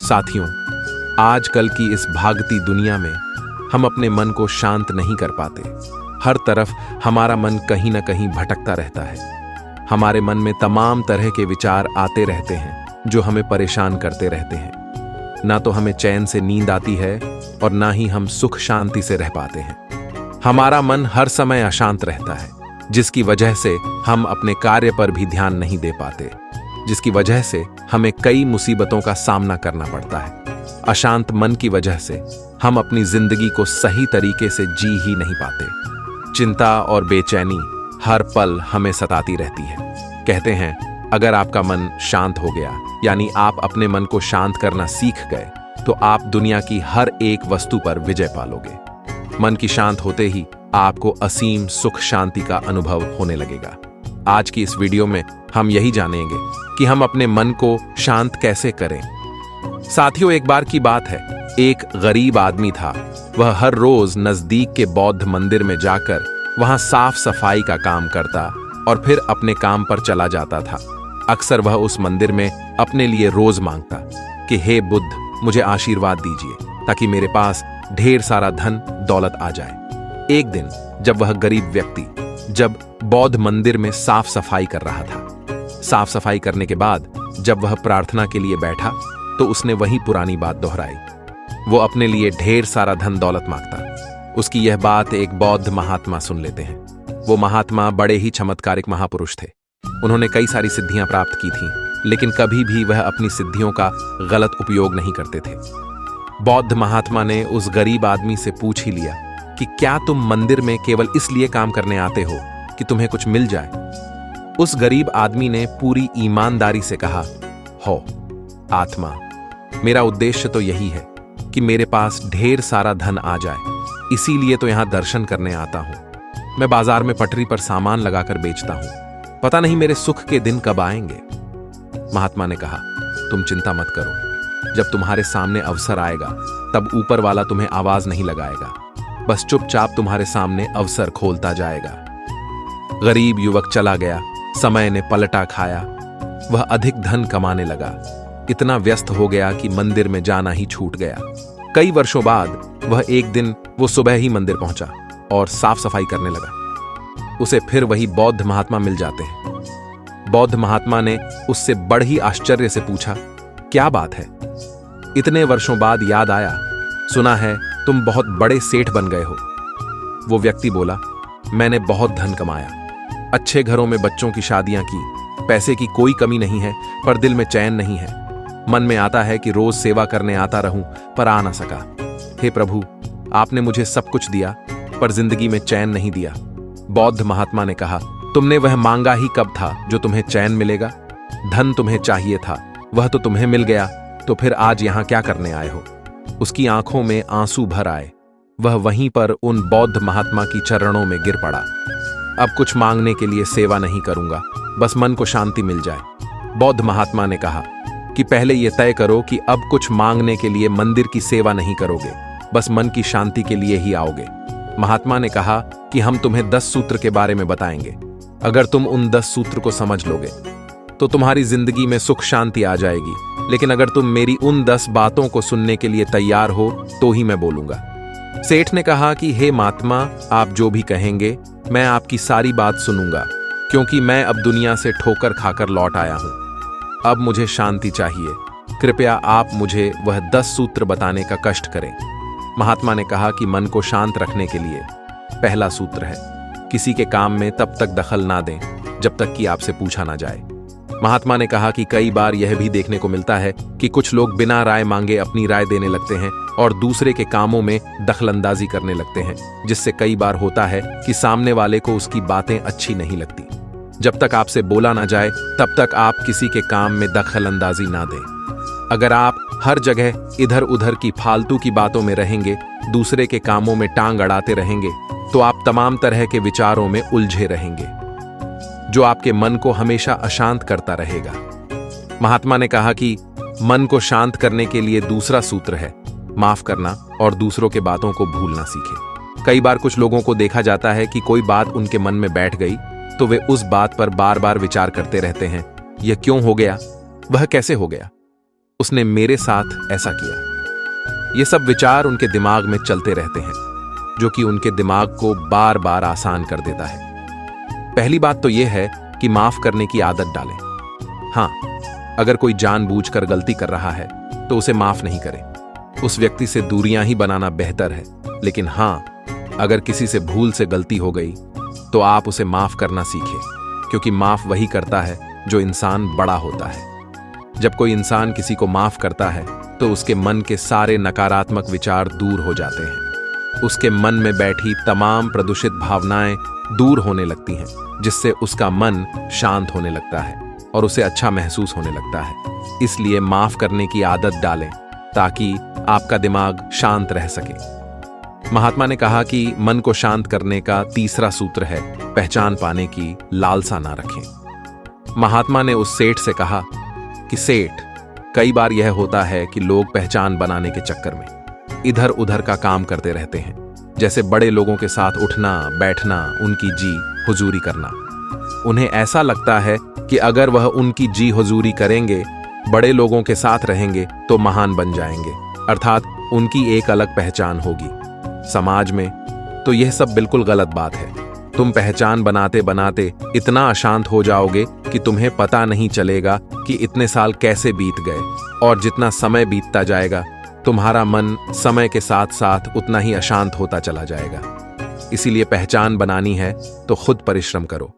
साथियों, आजकल की इस भागती दुनिया में हम अपने मन को शांत नहीं कर पाते। हर तरफ हमारा मन कहीं ना कहीं भटकता रहता है। हमारे मन में तमाम तरह के विचार आते रहते हैं जो हमें परेशान करते रहते हैं। ना तो हमें चैन से नींद आती है और ना ही हम सुख शांति से रह पाते हैं। हमारा मन हर समय अशांत रहता है, जिसकी वजह से हम अपने कार्य पर भी ध्यान नहीं दे पाते, जिसकी वजह से हमें कई मुसीबतों का सामना करना पड़ता है। अशांत मन की वजह से हम अपनी जिंदगी को सही तरीके से जी ही नहीं पाते। चिंता और बेचैनी हर पल हमें सताती रहती है। कहते हैं, अगर आपका मन शांत हो गया, यानी आप अपने मन को शांत करना सीख गए, तो आप दुनिया की हर एक वस्तु पर विजय पालोगे। मन की शांत होते ही आपको असीम सुख शांति का अनुभव होने लगेगा। आज की इस वीडियो में हम यही जानेंगे कि हम अपने मन को शांत कैसे करें। साथियों, एक बार की बात है, एक गरीब आदमी था। वह हर रोज नजदीक के बौद्ध मंदिर में जाकर वहां साफ सफाई का काम करता और फिर अपने काम पर चला जाता था। अक्सर वह उस मंदिर में अपने लिए रोज मांगता कि हे बुद्ध, मुझे आशीर्वाद दीजिए ताकि मेरे पास ढेर सारा धन दौलत आ जाए। एक दिन जब वह गरीब व्यक्ति बौद्ध मंदिर में साफ सफाई कर रहा था, साफ सफाई करने के बाद जब वह प्रार्थना के लिए बैठा तो उसने वही पुरानी बात दोहराई। वो अपने लिए ढेर सारा धन दौलत मांगता। उसकी यह बात एक बौद्ध महात्मा सुन लेते हैं। वो महात्मा बड़े ही चमत्कारिक महापुरुष थे। उन्होंने कई सारी सिद्धियां प्राप्त की थीं, लेकिन कभी भी वह अपनी सिद्धियों का गलत उपयोग नहीं करते थे। बौद्ध महात्मा ने उस गरीब आदमी से पूछ ही लिया कि क्या तुम मंदिर में केवल इसलिए काम करने आते हो कि तुम्हें कुछ मिल जाए? उस गरीब आदमी ने पूरी ईमानदारी से कहा, हो आत्मा, मेरा उद्देश्य तो यही है कि मेरे पास ढेर सारा धन आ जाए, इसीलिए तो यहां दर्शन करने आता हूं। मैं बाजार में पटरी पर सामान लगाकर बेचता हूं, पता नहीं मेरे सुख के दिन कब आएंगे। महात्मा ने कहा, तुम चिंता मत करो, जब तुम्हारे सामने अवसर आएगा तब ऊपर वाला तुम्हें आवाज नहीं लगाएगा, बस चुपचाप तुम्हारे सामने अवसर खोलता जाएगा। गरीब युवक चला गया। समय ने पलटा खाया। वह अधिक धन कमाने लगा। इतना व्यस्त हो गया कि मंदिर में जाना ही छूट गया। कई वर्षों बाद वह एक दिन सुबह ही मंदिर पहुंचा और साफ सफाई करने लगा। उसे फिर वही बौद्ध महात्मा मिल जाते हैं। बौद्ध महात्मा ने उससे बड़े ही आश्चर्य से पूछा, क्या बात है? इतने वर्षों बाद याद आया, सुना है तुम बहुत बड़े सेठ बन गए हो। वो व्यक्ति बोला, मैंने बहुत धन कमाया, अच्छे घरों में बच्चों की शादियां की, पैसे की कोई कमी नहीं है, पर दिल में चैन नहीं है। मन में आता है कि रोज सेवा करने आता रहूं, पर आ ना सका। हे प्रभु, आपने मुझे सब कुछ दिया, पर जिंदगी में चैन नहीं दिया। बौद्ध महात्मा ने कहा, तुमने वह मांगा ही कब था जो तुम्हें चैन मिलेगा? धन तुम्हें चाहिए था, वह तो तुम्हें मिल गया, तो फिर आज यहां क्या करने आए हो? उसकी आंखों में आंसू भर आए। वह वहीं पर उन बौद्ध महात्मा की चरणों में गिर पड़ा। अब कुछ मांगने के लिए सेवा नहीं करूंगा, बस मन को शांति मिल जाए। बौद्ध महात्मा ने कहा कि पहले यह तय करो कि अब कुछ मांगने के लिए मंदिर की सेवा नहीं करोगे, बस मन की शांति के लिए ही आओगे। महात्मा ने कहा कि हम तुम्हें 10 सूत्र के बारे में बताएंगे। अगर तुम उन 10 सूत्र को समझ लोगे तो तुम्हारी जिंदगी में सुख शांति आ जाएगी, लेकिन अगर तुम मेरी उन 10 बातों को सुनने के लिए तैयार हो तो ही मैं बोलूंगा। सेठ ने कहा कि हे महात्मा, आप जो भी कहेंगे मैं आपकी सारी बात सुनूंगा, क्योंकि मैं अब दुनिया से ठोकर खाकर लौट आया हूं। अब मुझे शांति चाहिए, कृपया आप मुझे वह 10 सूत्र बताने का कष्ट करें। महात्मा ने कहा कि मन को शांत रखने के लिए पहला सूत्र है, किसी के काम में तब तक दखल ना दें जब तक कि आपसे पूछा ना जाए। महात्मा ने कहा कि कई बार यह भी देखने को मिलता है कि कुछ लोग बिना राय मांगे अपनी राय देने लगते हैं और दूसरे के कामों में दखलंदाजी करने लगते हैं, जिससे कई बार होता है कि सामने वाले को उसकी बातें अच्छी नहीं लगती। जब तक आपसे बोला ना जाए तब तक आप किसी के काम में दखलंदाजी ना दें। अगर आप हर जगह इधर उधर की फालतू की बातों में रहेंगे, दूसरे के कामों में टांग अड़ाते रहेंगे, तो आप तमाम तरह के विचारों में उलझे रहेंगे, जो आपके मन को हमेशा अशांत करता रहेगा। महात्मा ने कहा कि मन को शांत करने के लिए दूसरा सूत्र है, माफ करना और दूसरों के बातों को भूलना सीखें। कई बार कुछ लोगों को देखा जाता है कि कोई बात उनके मन में बैठ गई तो वे उस बात पर बार बार विचार करते रहते हैं। यह क्यों हो गया? वह कैसे हो गया? उसने मेरे साथ ऐसा किया। ये सब विचार उनके दिमाग में चलते रहते हैं, जो कि उनके दिमाग को बार बार आसान कर देता है। पहली बात तो यह है कि माफ करने की आदत डालें। हाँ, अगर कोई जानबूझकर गलती कर रहा है तो उसे माफ नहीं करें। उस व्यक्ति से दूरियां ही बनाना बेहतर है। लेकिन हाँ, अगर किसी से भूल से गलती हो गई तो आप उसे माफ करना सीखें, क्योंकि माफ वही करता है जो इंसान बड़ा होता है। जब कोई इंसान किसी को माफ करता है तो उसके मन के सारे नकारात्मक विचार दूर हो जाते हैं। उसके मन में बैठी तमाम प्रदूषित भावनाएं दूर होने लगती हैं, जिससे उसका मन शांत होने लगता है और उसे अच्छा महसूस होने लगता है। इसलिए माफ करने की आदत डालें ताकि आपका दिमाग शांत रह सके। महात्मा ने कहा कि मन को शांत करने का तीसरा सूत्र है पहचान पाने की लालसा ना रखें। महात्मा ने उस सेठ से कहा कि सेठ, कई बार यह होता है कि लोग पहचान बनाने के चक्कर में इधर उधर का काम करते रहते हैं, जैसे बड़े लोगों के साथ उठना बैठना, उनकी जी हुजूरी करना। उन्हें ऐसा लगता है कि अगर वह उनकी जी हुजूरी करेंगे, बड़े लोगों के साथ रहेंगे तो महान बन जाएंगे, अर्थात उनकी एक अलग पहचान होगी समाज में। तो यह सब बिल्कुल गलत बात है। तुम पहचान बनाते बनाते इतना अशांत हो जाओगे कि तुम्हें पता नहीं चलेगा कि इतने साल कैसे बीत गए, और जितना समय बीतता जाएगा तुम्हारा मन समय के साथ साथ उतना ही अशांत होता चला जाएगा। इसीलिए पहचान बनानी है तो खुद परिश्रम करो।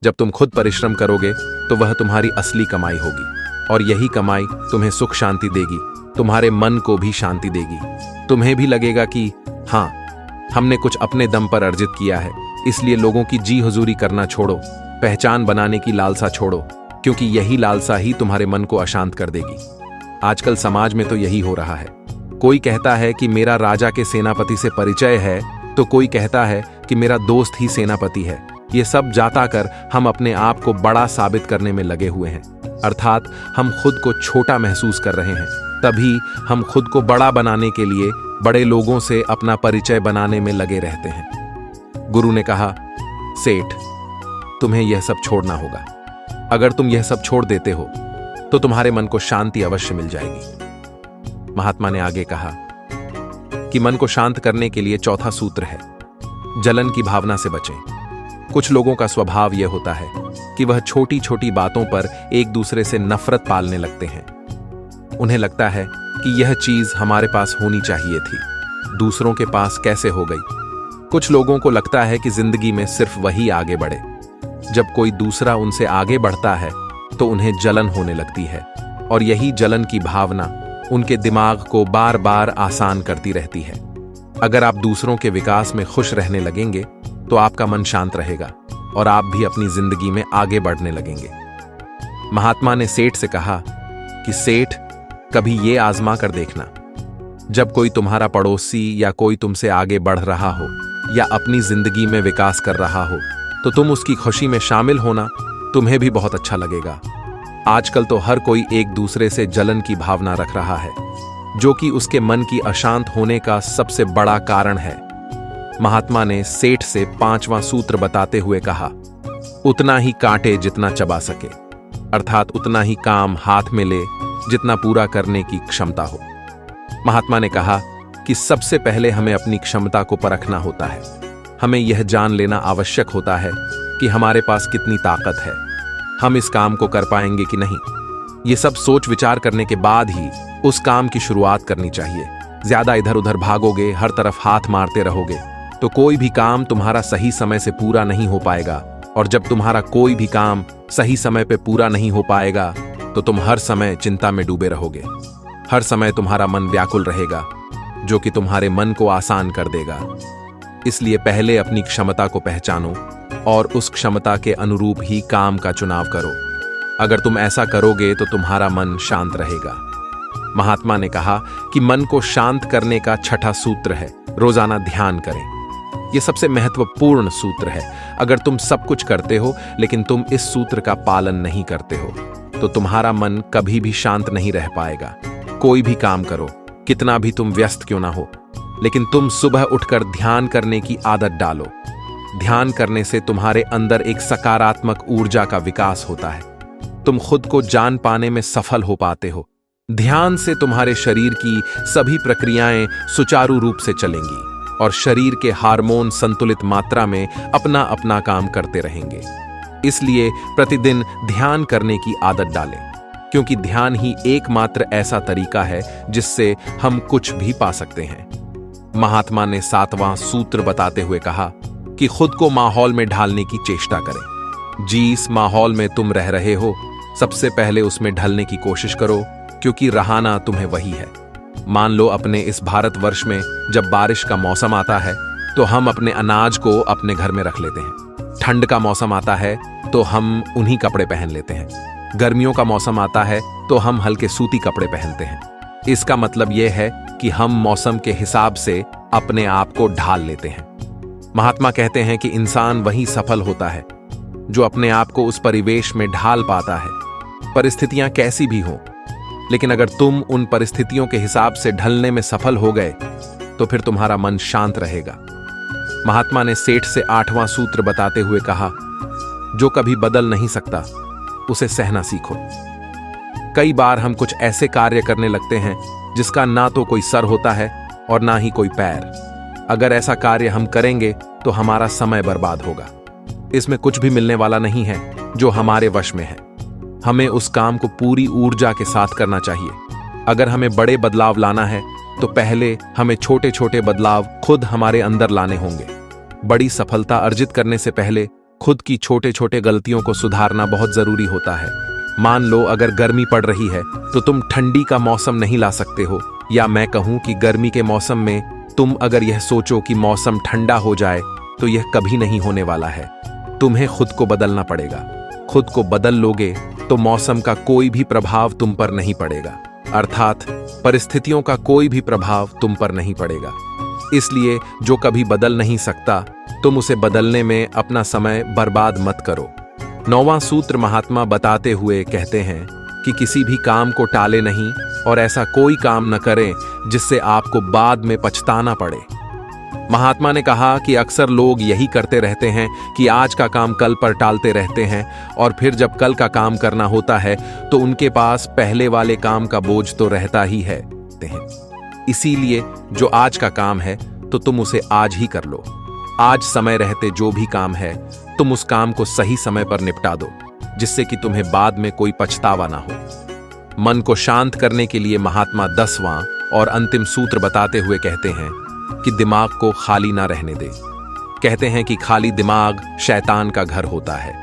जब तुम खुद परिश्रम करोगे तो वह तुम्हारी असली कमाई होगी, और यही कमाई तुम्हें सुख शांति देगी, तुम्हारे मन को भी शांति देगी। तुम्हें भी लगेगा कि हाँ, हमने कुछ अपने दम पर अर्जित किया है। इसलिए लोगों की जी हुजूरी करना छोड़ो, पहचान बनाने की लालसा छोड़ो, क्योंकि यही लालसा ही तुम्हारे मन को अशांत कर देगी। आजकल समाज में तो यही हो रहा है। कोई कहता है कि मेरा राजा के सेनापति से परिचय है, तो कोई कहता है कि मेरा दोस्त ही सेनापति है। ये सब जाता कर हम अपने आप को बड़ा साबित करने में लगे हुए हैं, अर्थात हम खुद को छोटा महसूस कर रहे हैं। तभी हम खुद को बड़ा बनाने के लिए बड़े लोगों से अपना परिचय बनाने में लगे रहते हैं। गुरु ने कहा, सेठ, तुम्हें यह सब छोड़ना होगा। अगर तुम यह सब छोड़ देते हो तो तुम्हारे मन को शांति अवश्य मिल जाएगी। महात्मा ने आगे कहा कि मन को शांत करने के लिए चौथा सूत्र है जलन की भावना से बचें। कुछ लोगों का स्वभाव यह होता है कि वह छोटी छोटी बातों पर एक दूसरे से नफरत पालने लगते हैं। उन्हें लगता है कि यह चीज हमारे पास होनी चाहिए थी, दूसरों के पास कैसे हो गई। कुछ लोगों को लगता है कि जिंदगी में सिर्फ वही आगे बढ़े। जब कोई दूसरा उनसे आगे बढ़ता है तो उन्हें जलन होने लगती है, और यही जलन की भावना उनके दिमाग को बार बार आसान करती रहती है। अगर आप दूसरों के विकास में खुश रहने लगेंगे तो आपका मन शांत रहेगा और आप भी अपनी जिंदगी में आगे बढ़ने लगेंगे। महात्मा ने सेठ से कहा कि सेठ, कभी ये आजमा कर देखना, जब कोई तुम्हारा पड़ोसी या कोई तुमसे आगे बढ़ रहा हो या अपनी जिंदगी में विकास कर रहा हो, तो तुम उसकी खुशी में शामिल होना, तुम्हें भी बहुत अच्छा लगेगा। आजकल तो हर कोई एक दूसरे से जलन की भावना रख रहा है, जो कि उसके मन की अशांत होने का सबसे बड़ा कारण है। महात्मा ने सेठ से पांचवां सूत्र बताते हुए कहा, उतना ही काटे जितना चबा सके, अर्थात उतना ही काम हाथ में ले जितना पूरा करने की क्षमता हो। महात्मा ने कहा कि सबसे पहले हमें अपनी क्षमता को परखना होता है। हमें यह जान लेना आवश्यक होता है कि हमारे पास कितनी ताकत है, हम इस काम को कर पाएंगे कि नहीं। ये सब सोच विचार करने के बाद ही उस काम की शुरुआत करनी चाहिए। ज्यादा इधर उधर भागोगे, हर तरफ हाथ मारते रहोगे तो कोई भी काम तुम्हारा सही समय से पूरा नहीं हो पाएगा, और जब तुम्हारा कोई भी काम सही समय पे पूरा नहीं हो पाएगा तो तुम हर समय चिंता में डूबे रहोगे। हर समय तुम्हारा मन व्याकुल रहेगा, जो कि तुम्हारे मन को आसान कर देगा। इसलिए पहले अपनी क्षमता को पहचानो और उस क्षमता के अनुरूप ही काम का चुनाव करो। अगर तुम ऐसा करोगे तो तुम्हारा मन शांत रहेगा। महात्मा ने कहा कि मन को शांत करने का छठा सूत्र है रोजाना ध्यान करें। यह सबसे महत्वपूर्ण सूत्र है। अगर तुम सब कुछ करते हो लेकिन तुम इस सूत्र का पालन नहीं करते हो तो तुम्हारा मन कभी भी शांत नहीं रह पाएगा। कोई भी काम करो, कितना भी तुम व्यस्त क्यों ना हो, लेकिन तुम सुबह उठकर ध्यान करने की आदत डालो। ध्यान करने से तुम्हारे अंदर एक सकारात्मक ऊर्जा का विकास होता है। तुम खुद को जान पाने में सफल हो पाते हो। ध्यान से तुम्हारे शरीर की सभी प्रक्रियाएं सुचारू रूप से चलेंगी और शरीर के हार्मोन संतुलित मात्रा में अपना अपना काम करते रहेंगे। इसलिए प्रतिदिन ध्यान करने की आदत डालें, क्योंकि ध्यान ही एकमात्र ऐसा तरीका है जिससे हम कुछ भी पा सकते हैं। महात्मा ने 7वां सूत्र बताते हुए कहा कि खुद को माहौल में ढालने की चेष्टा करें। जिस माहौल में तुम रह रहे हो, सबसे पहले उसमें ढलने की कोशिश करो, क्योंकि रहाना तुम्हें वही है। मान लो अपने इस भारतवर्ष में जब बारिश का मौसम आता है तो हम अपने अनाज को अपने घर में रख लेते हैं। ठंड का मौसम आता है तो हम उन्हीं कपड़े पहन लेते हैं। गर्मियों का मौसम आता है तो हम हल्के सूती कपड़े पहनते हैं। इसका मतलब यह है कि हम मौसम के हिसाब से अपने आप को ढाल लेते हैं। महात्मा कहते हैं कि इंसान वही सफल होता है जो अपने आप को उस परिवेश में ढाल पाता है, परिस्थितियां कैसी भी हों। लेकिन अगर तुम उन परिस्थितियों के हिसाब से ढलने में सफल हो गए तो फिर तुम्हारा मन शांत रहेगा। महात्मा ने सेठ से 8वां सूत्र बताते हुए कहा, जो कभी बदल नहीं सकता उसे सहना सीखो। कई बार हम कुछ ऐसे कार्य करने लगते हैं जिसका ना तो कोई सर होता है और ना ही कोई पैर। अगर ऐसा कार्य हम करेंगे तो हमारा समय बर्बाद होगा। इसमें कुछ भी मिलने वाला नहीं है जो हमारे वश में है। हमें उस काम को पूरी ऊर्जा के साथ करना चाहिए। अगर हमें बड़े बदलाव लाना है तो पहले हमें छोटे छोटे बदलाव खुद हमारे अंदर लाने होंगे। बड़ी सफलता अर्जित करने से पहले खुद की छोटे छोटे गलतियों को सुधारना बहुत जरूरी होता है। मान लो अगर गर्मी पड़ रही है तो तुम ठंडी का मौसम नहीं ला सकते हो, या मैं कहूं कि गर्मी के मौसम में तुम अगर यह सोचो कि मौसम ठंडा हो जाए तो यह कभी नहीं होने वाला है। तुम्हें खुद को बदलना पड़ेगा। खुद को बदल लोगे तो मौसम का कोई भी प्रभाव तुम पर नहीं पड़ेगा, अर्थात परिस्थितियों का कोई भी प्रभाव तुम पर नहीं पड़ेगा। इसलिए जो कभी बदल नहीं सकता, तुम उसे बदलने में अपना समय बर्बाद मत करो। 9वां सूत्र महात्मा बताते हुए कहते हैं कि किसी भी काम को टाले नहीं और ऐसा कोई काम न करें जिससे आपको बाद में पछताना पड़े। महात्मा ने कहा कि अक्सर लोग यही करते रहते हैं कि आज का काम कल पर टालते रहते हैं, और फिर जब कल का काम करना होता है तो उनके पास पहले वाले काम का बोझ तो रहता ही है। इसीलिए जो आज का काम है तो तुम उसे आज ही कर लो। आज समय रहते जो भी काम है तुम उस काम को सही समय पर निपटा दो, जिससे कि तुम्हें बाद में कोई पछतावा ना हो। मन को शांत करने के लिए महात्मा 10वां और अंतिम सूत्र बताते हुए कहते हैं कि दिमाग को खाली ना रहने दे। कहते हैं कि खाली दिमाग शैतान का घर होता है।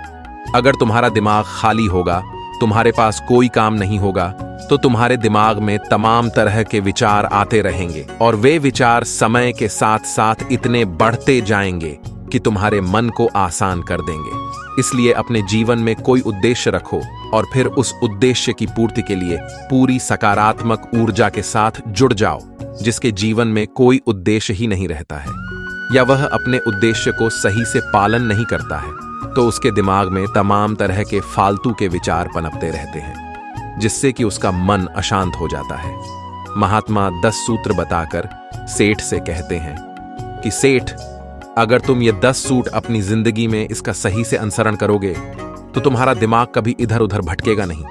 अगर तुम्हारा दिमाग खाली होगा, तुम्हारे पास कोई काम नहीं होगा, तो तुम्हारे दिमाग में तमाम तरह के विचार आते रहेंगे और वे विचार समय के साथ साथ इतने बढ़ते जाएंगे कि तुम्हारे मन को आसान कर देंगे। इसलिए अपने जीवन में कोई उद्देश्य रखो और फिर उस उद्देश्य की पूर्ति के लिए पूरी सकारात्मक ऊर्जा के साथ जुड़ जाओ। जिसके जीवन में कोई उद्देश्य ही नहीं रहता है या वह अपने उद्देश्य को सही से पालन नहीं करता है, तो उसके दिमाग में तमाम तरह के फालतू के विचार पनपते रहते हैं, जिससे कि उसका मन अशांत हो जाता है। महात्मा 10 सूत्र बताकर सेठ से कहते हैं कि सेठ, अगर तुम ये 10 सूत्र अपनी जिंदगी में इसका सही से अनुसरण करोगे तो तुम्हारा दिमाग कभी इधर उधर भटकेगा नहीं।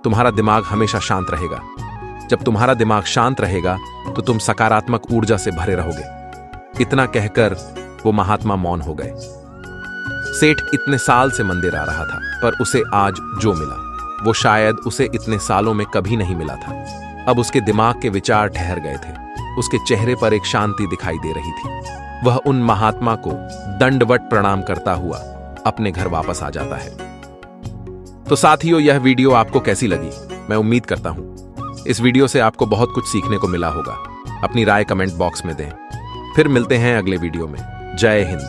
तुम्हारा दिमाग हमेशा शांत रहेगा। जब तुम्हारा दिमाग शांत रहेगा तो तुम सकारात्मक ऊर्जा से भरे रहोगे। इतना कहकर वो महात्मा मौन हो गए। सेठ इतने साल से मंदिर आ रहा था, पर उसे आज जो मिला वो शायद उसे इतने सालों में कभी नहीं मिला था। अब उसके दिमाग के विचार ठहर गए थे। उसके चेहरे पर एक शांति दिखाई दे रही थी। वह उन महात्मा को दंडवत प्रणाम करता हुआ अपने घर वापस आ जाता है। तो साथियों, यह वीडियो आपको कैसी लगी? मैं उम्मीद करता हूं इस वीडियो से आपको बहुत कुछ सीखने को मिला होगा। अपनी राय कमेंट बॉक्स में दें। फिर मिलते हैं अगले वीडियो में। जय हिंद।